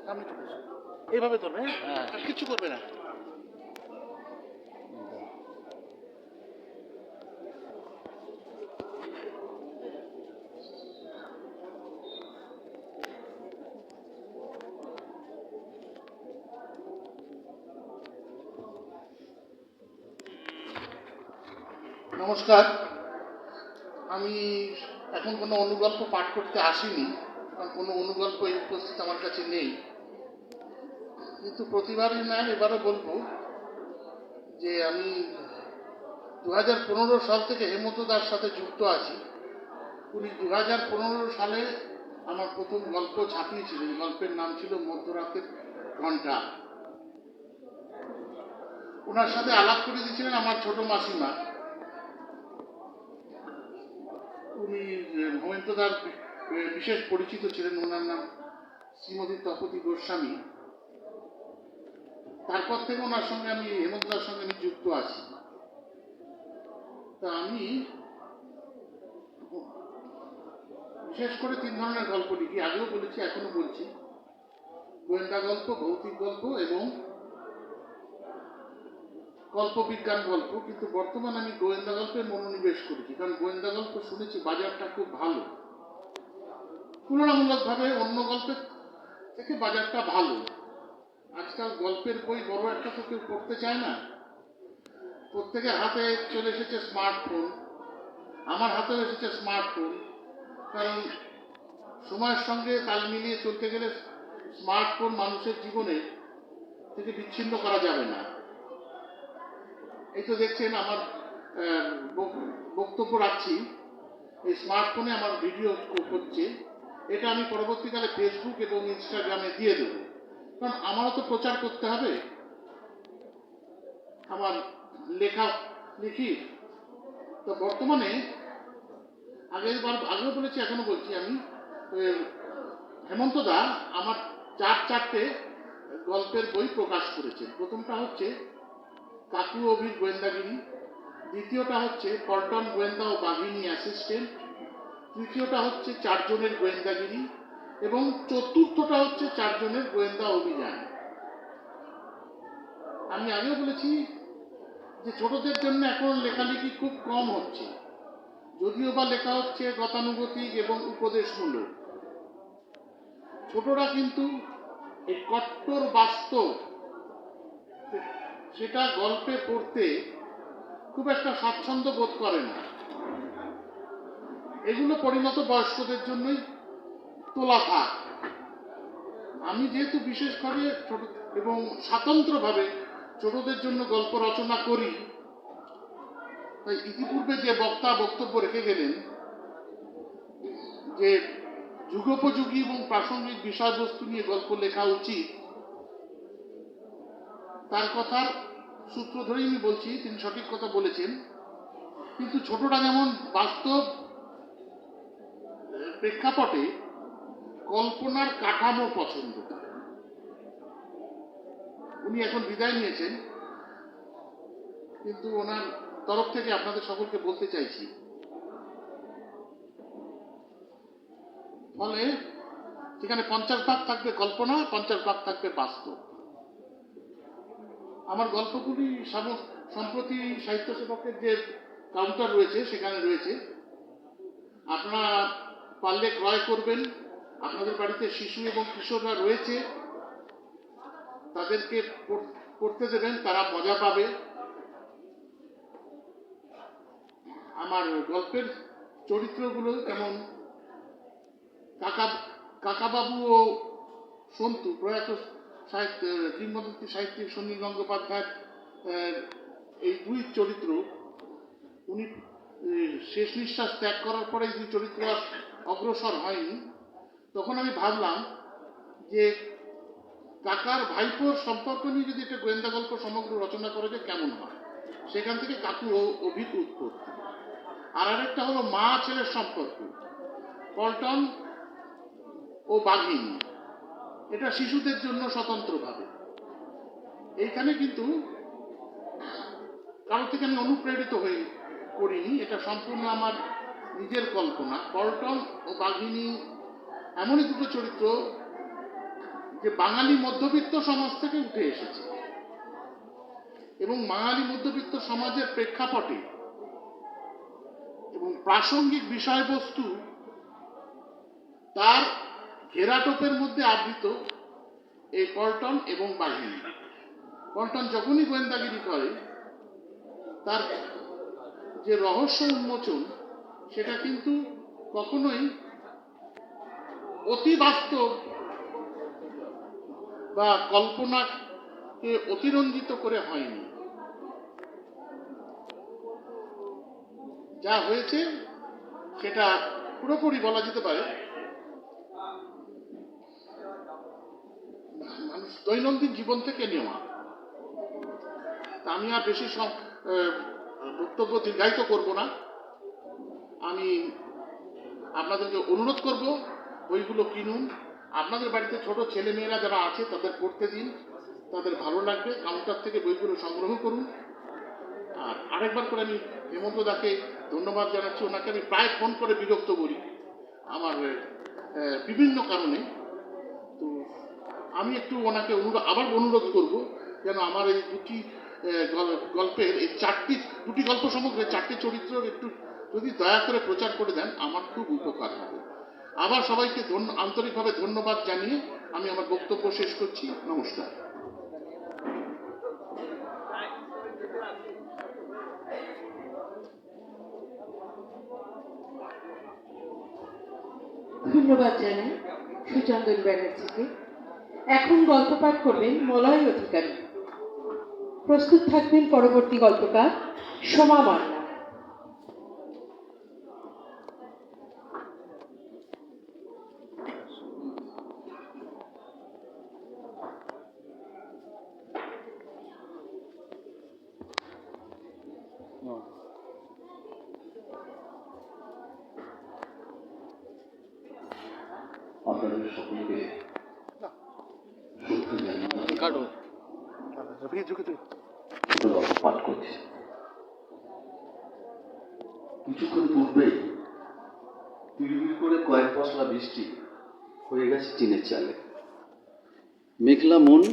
সামনে চলে এসো, এইভাবে ধরবে, হ্যাঁ, আর কিচ্ছু করবে না। নমস্কার, আমি এখন কোনো অনুগল্প পাঠ করতে আসিনি, কারণ কোনো অনুগল্প এই উপস্থিত আমার কাছে নেই। কিন্তু প্রতিবারই ম্যাম এবারও বলবো যে আমি 2015 সাল থেকে হেমন্ত দার সাথে যুক্ত আছি। উনি 2015 সালে আমার প্রথম গল্প ছাপিয়েছিলেন। গল্পের নাম ছিল মধ্যরাতের ঘণ্টা। ওনার সাথে আলাপ করে দিয়েছিলেন আমার ছোট মাসিমা। উনি হেমন্তদার বিশেষ পরিচিত ছিলেন, ওনার নাম শ্রীমতী তপতী গোস্বামী। তারপর থেকে ওনার সঙ্গে আমি হেমন্তদার সঙ্গে আমি যুক্ত আছি। তা আমি বিশেষ করে 3 ধরনের গল্প লিখি, আগেও বলেছি এখনো বলছি। গোয়েন্দা গল্প, ভৌতিক গল্প এবং কল্পবিজ্ঞান গল্প। কিন্তু বর্তমানে আমি গোয়েন্দা গল্পে মনোনিবেশ করেছি, কারণ গোয়েন্দা গল্প শুনেছি বাজারটা খুব ভালো, তুলনামূলকভাবে অন্য গল্পের থেকে বাজারটা ভালো। আজকাল গল্পের বই বড় একটা তো কেউ পড়তে চায় না, প্রত্যেকের হাতে চলে এসেছে স্মার্টফোন, আমার হাতেও এসেছে স্মার্টফোন। কারণ সময়ের সঙ্গে তাল মিলিয়ে চলতে গেলে স্মার্টফোন মানুষের জীবনে থেকে বিচ্ছিন্ন করা যাবে না। এই তো দেখছেন আমার বক্তব্য রাখছি, এই স্মার্টফোনে আমার ভিডিও করছে। এটা আমি পরবর্তীকালে ফেসবুক এবং ইনস্টাগ্রামে দিয়ে দেবো, কারণ আমারও তো প্রচার করতে হবে আমার লেখা লিখি। তো বর্তমানে আগেও বলেছি এখনো বলছি, আমি হেমন্ত দা আমার 4টে গল্পের বই প্রকাশ করেছেন। প্রথমটা হচ্ছে কাকু অভির গোয়েন্দাগিরি, দ্বিতীয়টা হচ্ছে পল্টন গোয়েন্দা ও বাঘিনী অ্যাসিস্ট্যান্ট, তৃতীয়টা হচ্ছে 4 জনের গোয়েন্দাগিরি এবং চতুর্থটা হচ্ছে 4 জনের গোয়েন্দা অভিযান। আমি আগেও বলেছি যে ছোটদের জন্য এখন লেখালেখি খুব কম হচ্ছে, যদিও বা লেখা হচ্ছে গতানুগতিক এবং উপদেশমূলক। ছোটরা কিন্তু এই কট্টর বাস্তব সেটা গল্পে পড়তে খুব একটা স্বাচ্ছন্দ্য বোধ করে না। এগুলো পরিণত বয়স্কদের জন্যই তোলা থাক। আমি যেহেতু বিশেষ করে ছোট এবং স্বতন্ত্রভাবে ছোটদের জন্য গল্প রচনা করি, তাই ইতিপূর্বে যে বক্তা বক্তব্য রেখে গেলেন যে যুগোপযোগী এবং প্রাসঙ্গিক বিষয়বস্তু নিয়ে গল্প লেখা উচিত, তার কথার সূত্র ধরেই আমি বলছি, তিনি সঠিক কথা বলেছেন। কিন্তু ছোটরা যেমন বাস্তব প্রেক্ষাপটে কল্পনার কাঠামো পছন্দ করে। উনি এখন বিদায় নিয়েছেন, কিন্তু ওনার তরফ থেকে আপনাদের সকলকে বলতে চাইছি, ফলে সেখানে 50 ভাগ থাকবে কল্পনা, 50 ভাগ থাকবে বাস্তব। আমার গল্পগুলি সম্প্রতি সাহিত্য সেবকের যে কাউন্টার রয়েছে সেখানে রয়েছে, আপনারা পারলে ক্রয় করবেন। আপনাদের বাড়িতে শিশু এবং কিশোররা রয়েছে, তাদেরকে পড়তে দেবেন, তারা মজা পাবে। আমার গল্পের চরিত্রগুলো যেমন কাকাবাবু ও সন্তু, প্রয়াত কিংবদন্তি সাহিত্যিক সুনীল গঙ্গোপাধ্যায়, এই 2 চরিত্র, উনি শেষ নিঃশ্বাস ত্যাগ করার পরে এই 2 চরিত্র আর অগ্রসর হয়নি। তখন আমি ভাবলাম যে কাকার ভাইপোর সম্পর্ক নিয়ে যদি একটা গোয়েন্দা গল্প সমগ্র রচনা করা যায় কেমন হয়। সেখান থেকে কাকু ও অভির উৎপত্তি। আর আরেকটা হলো মা ছেলের সম্পর্ক, পল্টন ও বাঘিনী। এটা শিশুদের জন্য স্বতন্ত্রভাবে। এইখানে কিন্তু কারো থেকে আমি অনুপ্রেরিত হয়ে করিনি, এটা সম্পূর্ণ আমার নিজের কল্পনা। পল্টন ও বাঘিনী এমনই 2 চরিত্র যে বাঙালি মধ্যবিত্ত সমাজ থেকে উঠে এসেছে এবং বাঙালি মধ্যবিত্ত সমাজের প্রেক্ষাপটে এবং প্রাসঙ্গিক বিষয়বস্তু তার ঘেরাটোপের মধ্যে আবৃত এই পল্টন এবং বাহিনী। পল্টন যখনই গোয়েন্দাগিরি করে তার যে রহস্য উন্মোচন সেটা কিন্তু কখনোই অতি বাস্তব বা কল্পনাকে অতিরঞ্জিত করে হয়নি। যা হয়েছে সেটা পুরোপুরি বলা যেতে পারে মানুষ দৈনন্দিন জীবন থেকে নেওয়া। তা আমি আর বেশি বক্তব্য দীর্ঘায়িত করব না। আমি আপনাদেরকে অনুরোধ করব বইগুলো কিনুন, আপনাদের বাড়িতে ছোট ছেলে মেয়েরা যারা আছে তাদের পড়তে দিন, তাদের ভালো লাগবে। কাউন্টার থেকে বইগুলো সংগ্রহ করুন। আর আরেকবার করে আমি হেমন্ত দাকে ধন্যবাদ জানাচ্ছি। ওনাকে আমি প্রায় ফোন করে বিরক্ত করি আমার বিভিন্ন কারণে। তো আমি একটু ওনাকে আবার অনুরোধ করব যেন আমার এই গল্পের এই দুটি গল্প সমগ্রে 4টি চরিত্রের একটু যদি দয়া করে প্রচার করে দেন আমার খুব উপকার হবে। আবার সবাইকে আন্তরিকভাবে ধন্যবাদ জানিয়ে আমি আমার বক্তব্য শেষ করছি। নমস্কার। ধন্যবাদ জানাই সুচন্দন ব্যানার্জিকে। এখন গল্প পাঠ করবেন মলয় অধিকারী। প্রস্তুত থাকবেন পরবর্তী গল্পকার সোমা মান্না। আপনাদের সকলকে পাঠ করছি। কিছুক্ষণ পূর্বেই বিড়বিড় করে কয়েক পশলা বৃষ্টি হয়ে গেছে টিনের চালে। মেঘলা মন